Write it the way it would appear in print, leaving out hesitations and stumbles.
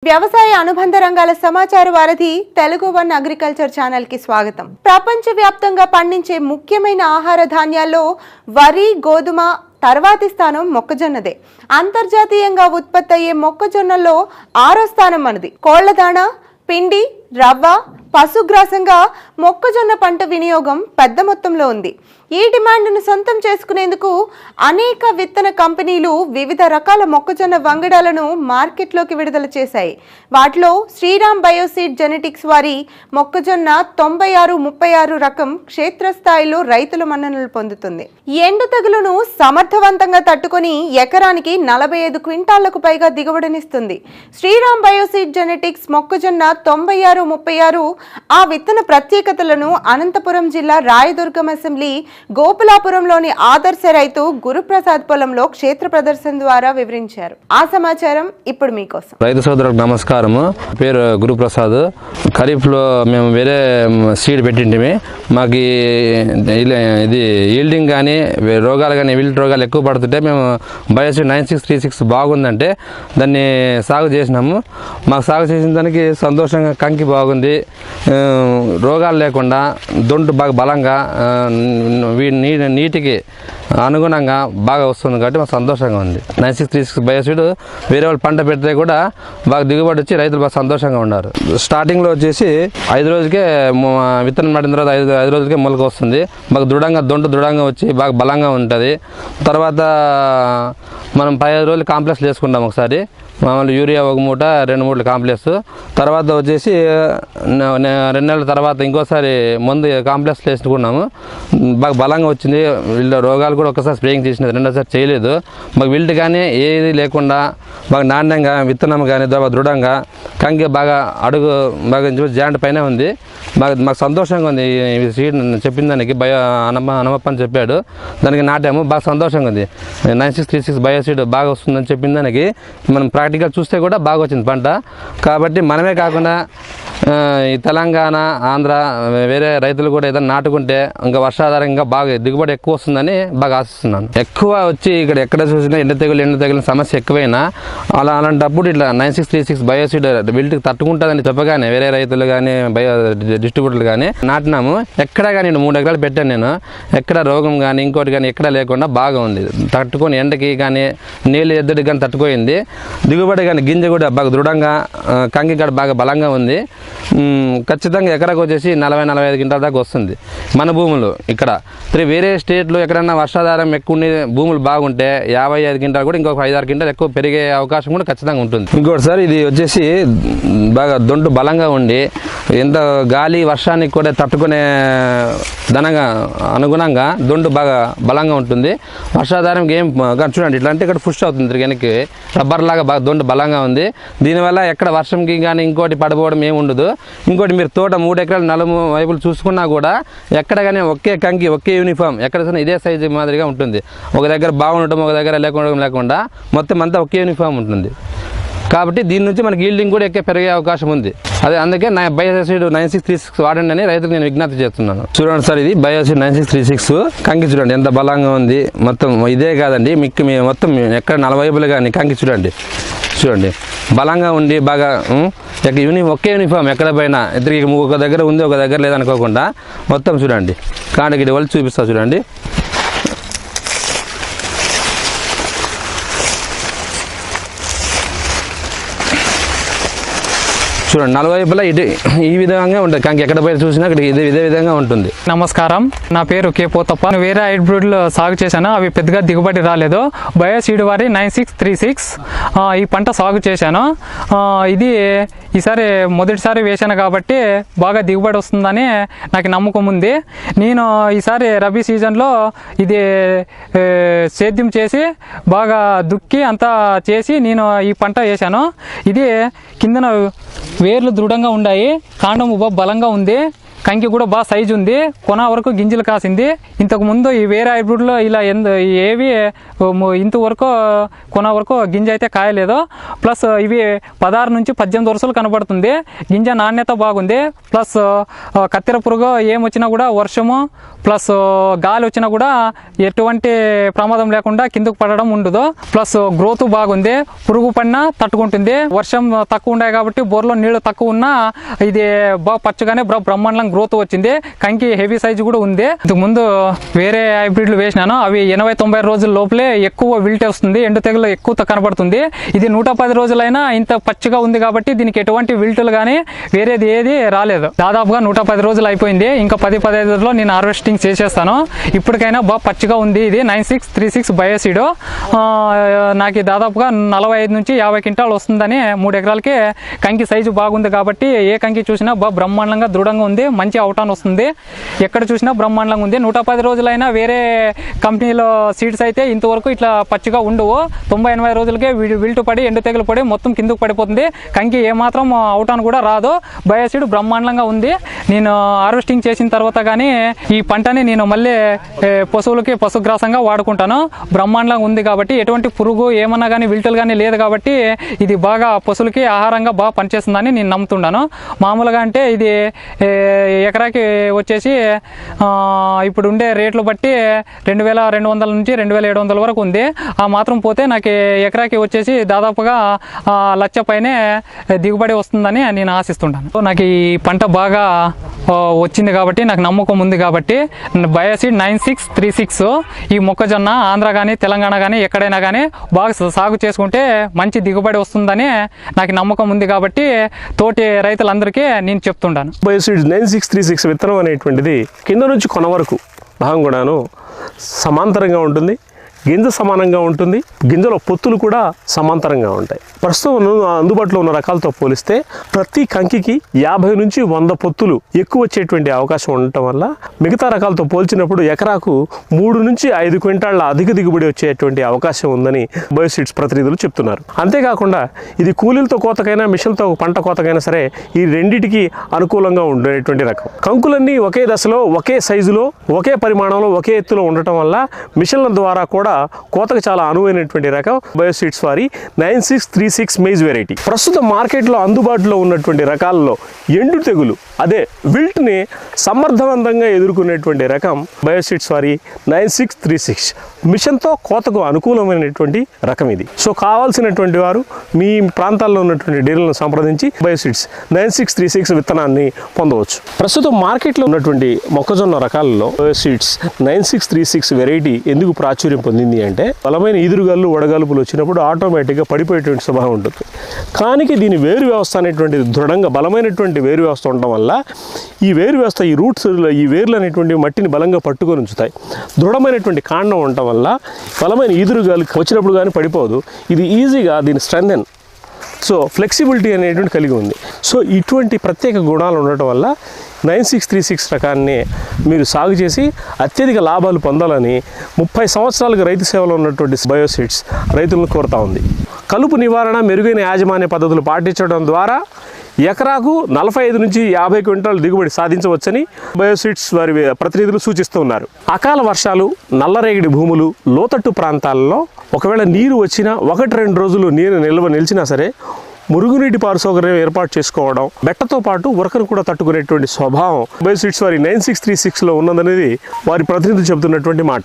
వ్యవసాయ అనుబంధ రంగాల సమాచార వారధి తెలుగు వన్ అగ్రికల్చర్ ఛానల్ కి స్వాగతం. ప్రపంచవ్యాప్తంగా పండించే ముఖ్యమైన ఆహార ధాన్యాల్లో వరి, గోధుమ తర్వాతి స్థానం మొక్కజొన్నదే. అంతర్జాతీయంగా ఉత్పత్తి అయ్యే మొక్కజొన్నలో 6వ స్థానం మనది. కోళ్లదాణ, పిండి, రవ్వ, పశుగ్రాసంగా మొక్కజొన్న పంట వినియోగం పెద్ద మొత్తంలో ఉంది. ఈ డిమాండ్ను సొంతం చేసుకునేందుకు అనేక విత్తన కంపెనీలు వివిధ రకాల మొక్కజొన్న వంగడాలను మార్కెట్లోకి విడుదల చేశాయి. వాటిలో శ్రీరామ్ బయోసీడ్ జెనెటిక్స్ వారి మొక్కజొన్న 9636 రకం క్షేత్రస్థాయిలో రైతుల మన్ననలు పొందుతుంది. ఎండు తెగులును సమర్థవంతంగా తట్టుకొని ఎకరానికి 45 క్వింటాళ్లకు పైగా దిగుబడినిస్తుంది. శ్రీరామ్ బయోసీడ్ జెనెటిక్స్ మొక్కజొన్న 9636 ఆ విత్తన ప్రత్యేకతలను అనంతపురం జిల్లా రాయదుర్గం అసెంబ్లీ గోపులాపురంలోని ఆదర్శ రైతు గురుప్రసాద్ పొలంలో క్షేత్ర ప్రదర్శన ద్వారా వివరించారు. ఆ సమాచారం ఇప్పుడు మీకోసం. రైతు సోదరులకు నమస్కారము. పేరు గురుప్రసాద్. ఖరీఫ్ లో మేము వేరే సీడ్ పెట్టింటిమి. మాకు ఇది ఈల్డింగ్ కానీ రోగాలు కానీ విల్ట్ రోగాలు ఎక్కువ పడుతుంటే మేము బయోసీడ్ 9636 బాగుందంటే దాన్ని సాగు చేసినాము. మాకు సాగు చేసిన దానికి సంతోషంగా కంకి బాగుంది, రోగాలు లేకుండా దొంటు బాగా బలంగా నీటికి అనుగుణంగా బాగా వస్తుంది కాబట్టి మాకు సంతోషంగా ఉంది. 9636 బయోసీడ్ వేరే వాళ్ళు పంట పెడితే కూడా బాగా దిగుబడి వచ్చి రైతులు బాగా సంతోషంగా ఉన్నారు. స్టార్టింగ్లో వచ్చేసి 5 రోజులకే విత్తనం నాటిన తర్వాత 5 రోజులకే మొలక వస్తుంది. బాగా దొంటు దృఢంగా వచ్చి బాగా బలంగా ఉంటుంది. తర్వాత మనం 15 రోజులు కాంప్లెక్స్ వేసుకుంటాం. ఒకసారి మామూలు యూరియా 1 మూట 2 మూటలు కాంప్లెక్స్, తర్వాత వచ్చేసి 2 నెలల తర్వాత ఇంకోసారి మందు కాంప్లెక్స్ వేసుకున్నాము. బాగా బలంగా వచ్చింది. వీళ్ళ రోగాలు కూడా ఒకసారి స్ప్రేయింగ్ చేసినది, రెండోసారి చేయలేదు. మాకు విల్ట్ కానీ ఏది లేకుండా బాగా నాణ్యంగా విత్తనం కానీ దృఢంగా కంకి బాగా అడుగు బాగా జాయింట్ పైన ఉంది. మాకు సంతోషంగా ఉంది. ఈ సీడ్ చెప్పిన దానికి అనమప్ప అని చెప్పాడు, దానికి నాటాము. బాగా సంతోషంగా ఉంది. 9636 బయోసీడ్ బాగా వస్తుందని చెప్పిన దానికి మనం ప్రాక్టికల్ చూస్తే కూడా బాగా వచ్చింది పంట. కాబట్టి మనమే కాకుండా ఈ తెలంగాణ, ఆంధ్ర వేరే రైతులు కూడా ఏదైనా నాటుకుంటే ఇంకా వర్షాధారంగా బాగా దిగుబడి ఎక్కువ వస్తుందని బాగా ఆశిస్తున్నాను. ఎక్కువ వచ్చి ఇక్కడ ఎక్కడ చూసినా ఎండ తెగులు సమస్య ఎక్కువైనా అలాంటప్పుడు ఇట్లా 9636 బయోసీడ్ విల్ట్కి తట్టుకుంటుందని చెప్పగానే వేరే రైతులు కానీ డిస్ట్రిబ్యూటర్లు కానీ నాటినాము. ఎక్కడ కానీ 3 ఎకరాలు పెట్టాను నేను. ఎక్కడ రోగం కానీ ఇంకోటి కానీ ఎక్కడ లేకుండా బాగా ఉంది. తట్టుకొని ఎండకి కానీ నీళ్ళు ఎద్దడికి కానీ తట్టుకోయింది. దిగుబడి కానీ గింజ కూడా బాగా దృఢంగా కంకి కూడా బాగా బలంగా ఉంది. ఖచ్చితంగా ఎకరాకు వచ్చేసి 40-45 క్వింటాల దాకా వస్తుంది. మన భూములు ఇక్కడ వేరే స్టేట్లో ఎక్కడన్నా వర్షాధారం ఎక్కువ భూములు బాగుంటే 55 క్వింటాలు కూడా ఇంకొక 5-6 క్వింటాలు ఎక్కువ పెరిగే అవకాశం కూడా ఖచ్చితంగా ఉంటుంది. ఇంకోటి సార్, ఇది వచ్చేసి బాగా దొంటు బలంగా ఉండి ఎంత గాలి వర్షానికి కూడా తట్టుకునే ధనంగా అనుగుణంగా దొంటు బాగా బలంగా ఉంటుంది. వర్షాధారంకి ఏం చూడండి ఇట్లా అంటే ఇక్కడ పుష్ అవుతుంది తిరిగి రబ్బర్ లాగా బాగా దొంటు బలంగా ఉంది. దీనివల్ల ఎక్కడ వర్షంకి కానీ ఇంకోటి పడిపోవడం ఏమి ఉండదు. ఇంకోటి మీరు తోట 3 ఎకరాలు 4 వైపులు చూసుకున్నా కూడా ఎక్కడ కానీ ఒకే కంకి ఒకే యూనిఫామ్ ఎక్కడ ఇదే సైజు మాదిరిగా ఉంటుంది. ఒక దగ్గర బాగుండటం ఒక దగ్గర లేకుండా మొత్తం అంతా ఒకే యూనిఫామ్ ఉంటుంది. కాబట్టి దీని నుంచి మనకి ఈల్డింగ్ కూడా పెరిగే అవకాశం ఉంది. అందుకే బయోసీడ్ 9636 వాడండి అని రైతులకు నేను విజ్ఞప్తి చేస్తున్నాను. చూడండి సార్, ఇది బయోసీడ్ 9636 కంకి చూడండి ఎంత బలంగా ఉంది. మొత్తం ఇదే కాదండి, మీకు మొత్తం ఎక్కడ 40 వైపులు కానీ కంకి చూడండి బలంగా ఉండి బాగా ఒకే యూనిఫామ్ ఎక్కడ పైన ఇద్దరికి ఒక దగ్గర ఉంది ఒక దగ్గర లేదనుకోకుండా మొత్తం చూడండి. కాండగిడి వాళ్ళు చూపిస్తా చూడండి. చూడండి 40 వైపులా ఈ విధంగా ఉంటుంది. కంకి ఎక్కడ పైన చూసినా ఇక్కడ ఇదే విధంగా ఉంటుంది. నమస్కారం, నా పేరు కే పోతప్ప. నేను వేరే హైబ్రిడ్లు సాగు చేశాను, అవి పెద్దగా దిగుబడి రాలేదు. బయోసీడ్ వారి 9636 ఈ పంట సాగు చేశాను. ఇది ఈసారి మొదటిసారి వేశాను కాబట్టి బాగా దిగుబడి వస్తుందని నాకు నమ్మకం ఉంది. నేను ఈసారి రబీ సీజన్లో ఇది సేద్యం చేసి బాగా దుక్కి అంతా చేసి నేను ఈ పంట వేశాను. ఇది కిందన వేర్లు దృఢంగా ఉన్నాయి, కాండం బలంగా ఉంది. కంకి కూడా బాగా సైజు ఉంది, కొన వరకు గింజలు కాసింది. ఇంతకు ముందు ఈ వేరే హైబ్రిడ్లో ఇలా ఏవి ఇంతవరకు కొన వరకు గింజ అయితే కాయలేదు. ప్లస్ ఇవి 16 నుంచి 18 వరుసలు కనబడుతుంది. గింజ నాణ్యత బాగుంది. ప్లస్ కత్తెర పురుగు ఏమొచ్చినా కూడా, వర్షము ప్లస్ గాలి వచ్చినా కూడా ఎటువంటి ప్రమాదం లేకుండా కిందకు పడడం ఉండదు. ప్లస్ గ్రోత్ బాగుంది, పురుగు పడినా తట్టుకుంటుంది. వర్షం తక్కువ ఉన్నాయి కాబట్టి బోర్లో నీళ్లు తక్కువ ఉన్నా ఇది బాగా పచ్చగానే బ్రహ్మాండం గ్రోత్ వచ్చింది. కంకి హెవీ సైజు కూడా ఉంది. ఇంతకు ముందు వేరే హైబ్రిడ్లు వేసినాను, అవి 80-90 రోజుల లోపలే ఎక్కువ విల్ట్ వస్తుంది, ఎండు తెగులు ఎక్కువ కనబడుతుంది. ఇది 110 రోజులైనా ఇంత పచ్చిగా ఉంది కాబట్టి దీనికి ఎటువంటి విల్టులు కానీ వేరేది ఏది రాలేదు. దాదాపుగా 110 రోజులు అయిపోయింది. ఇంకా 10-15 రోజుల్లో నేను హార్వెస్టింగ్ చేసేస్తాను. ఇప్పటికైనా బాగా పచ్చిగా ఉంది. ఇది 9636 బయోసీడ్. నాకు దాదాపుగా 45 నుంచి 50 క్వింటాలు వస్తుందని 3 ఎకరాలకి కంకి సైజు బాగుంది కాబట్టి ఏ కంకి చూసినా బాగా బ్రహ్మాండంగా దృఢంగా ఉంది, మంచి అవుటాన్ వస్తుంది. ఎక్కడ చూసినా బ్రహ్మాండంగా ఉంది. 110 రోజులైనా వేరే కంపెనీలో సీడ్స్ అయితే ఇంతవరకు ఇట్లా పచ్చిగా ఉండవు. 90-80 రోజులకే విల్టు పడి ఎండు తెగులు పడి మొత్తం కిందకు పడిపోతుంది. కంకి ఏమాత్రం అవుటాన్ కూడా రాదు. బయోసీడ్ బ్రహ్మాండంగా ఉంది. నేను హార్వెస్టింగ్ చేసిన తర్వాత కానీ ఈ పంటని నేను మళ్ళీ పశువులకి పశుగ్రాసంగా వాడుకుంటాను. బ్రహ్మాండంగా ఉంది కాబట్టి ఎటువంటి పురుగు ఏమన్నా కానీ విల్టులు కానీ లేదు కాబట్టి ఇది బాగా పశువులకి ఆహారంగా బాగా పనిచేస్తుందని నేను నమ్ముతున్నాను. మామూలుగా అంటే ఇది ఎకరాకి వచ్చేసి ఇప్పుడు ఉండే రేట్లు బట్టి 2200 నుంచి 2700 వరకు ఉంది. ఆ మాత్రం పోతే నాకు ఎకరాకి వచ్చేసి దాదాపుగా 1,00,000 పైనే దిగుబడి వస్తుందని నేను ఆశిస్తుంటాను. నాకు ఈ పంట బాగా వచ్చింది కాబట్టి నాకు నమ్మకం ఉంది కాబట్టి బయోసీడ్ 9636 ఈ మొక్కజొన్న ఆంధ్ర కానీ తెలంగాణ కానీ ఎక్కడైనా కానీ బాగా సాగు చేసుకుంటే మంచి దిగుబడి వస్తుందని నాకు నమ్మకం ఉంది కాబట్టి తోటి రైతులందరికీ నేను చెప్తుంటాను. బయోసీడ్ 9636 విత్తనం అనేటువంటిది కింద నుంచి కొన వరకు భాగం కూడాను సమాంతరంగా ఉంటుంది, గింజ సమానంగా ఉంటుంది, గింజలో పొత్తులు కూడా సమాంతరంగా ఉంటాయి. ప్రస్తుతం అందుబాటులో ఉన్న రకాలతో పోలిస్తే ప్రతి కంకికి 50 నుంచి 100 పొత్తులు ఎక్కువ వచ్చేటువంటి అవకాశం ఉండటం వల్ల మిగతా రకాలతో పోల్చినప్పుడు ఎకరాకు 3 నుంచి 5 క్వింటాళ్ల అధిక దిగుబడి వచ్చేటువంటి అవకాశం ఉందని బయోసీడ్స్ ప్రతినిధులు చెప్తున్నారు. అంతేకాకుండా ఇది కూలీలతో కోతకైనా మిషన్తో పంట కోతకైనా సరే ఈ రెండిటికి అనుకూలంగా ఉండేటువంటి రకం. కంకులన్నీ ఒకే దశలో, ఒకే సైజులో, ఒకే పరిమాణంలో, ఒకే ఎత్తులో ఉండటం వల్ల మిషన్ల ద్వారా కూడా కోతకు చాలా అనువైనటువంటి రకం బయోసీడ్స్ వారి 9636 మేజ్ వెరైటీ. ప్రస్తుతం మార్కెట్లో అందుబాటులో ఉన్నటువంటి రకాలలో ఎండు తెగులు అదే విల్ట్ని సమర్థవంతంగా ఎదుర్కొనేటువంటి రకం బయోసీడ్స్ వారి 9636 మిషన్తో కోతకు అనుకూలమైనటువంటి రకం ఇది. సో కావాల్సినటువంటి వారు మీ ప్రాంతాల్లో ఉన్నటువంటి డీలర్లను సంప్రదించి బయోసీడ్స్ 9636 విత్తనాన్ని పొందవచ్చు. ప్రస్తుతం మార్కెట్లో ఉన్నటువంటి మొక్కజొన్న రకాలలో బయోసీడ్స్ 9636 వెరైటీ ఎందుకు ప్రాచుర్యం పొందింది అంటే బలమైన ఈదురుగాలు వడగాలుపులు వచ్చినప్పుడు ఆటోమేటిక్గా పడిపోయేటువంటి స్వభావం ఉంటుంది. కానీ దీని వేరు వ్యవస్థ అనేటువంటిది దృఢంగా బలమైనటువంటి వేరు వ్యవస్థ ఉండడం వల్ల ఈ వేరు వ్యవస్థ ఈ రూట్స్ ఈ వేర్లు అనేటువంటి మట్టిని బలంగా పట్టుకొని ఉంచుతాయి. దృఢమైనటువంటి కాండం ఉండటం వల్ల బలమైన ఈదురుగాలు వచ్చినప్పుడు కానీ పడిపోదు. ఇది ఈజీగా దీని స్ట్రెంథెన్ సో ఫ్లెక్సిబిలిటీ అనేటువంటి కలిగి ఉంది. సో ఇటువంటి ప్రత్యేక గుణాలు ఉండటం వల్ల 9636 రకాన్ని మీరు సాగు చేసి అత్యధిక లాభాలు పొందాలని 30 సంవత్సరాలుగా రైతు సేవలో ఉన్నటువంటి బయోసీడ్స్ రైతులను కోరుతా ఉంది. కలుపు నివారణ, మెరుగైన యాజమాన్య పద్ధతులు పాటించడం ద్వారా ఎకరాకు 45 నుంచి 50 క్వింటాలు దిగుబడి సాధించవచ్చని బయోసీడ్స్ వారి ప్రతినిధులు సూచిస్తూ ఉన్నారు. అకాల వర్షాలు, నల్లరేగడి భూములు, లోతట్టు ప్రాంతాల్లో ఒకవేళ నీరు వచ్చినా 1-2 రోజులు నీరు నిలిచినా సరే మురుగునీటి పారు సౌకర్యం ఏర్పాటు చేసుకోవడం, బెట్టతో పాటు ఉరకను కూడా తట్టుకునేటువంటి స్వభావం బయోసీడ్స్ వారి 9636లో ఉన్నదనేది వారి ప్రతినిధులు చెబుతున్నటువంటి మాట.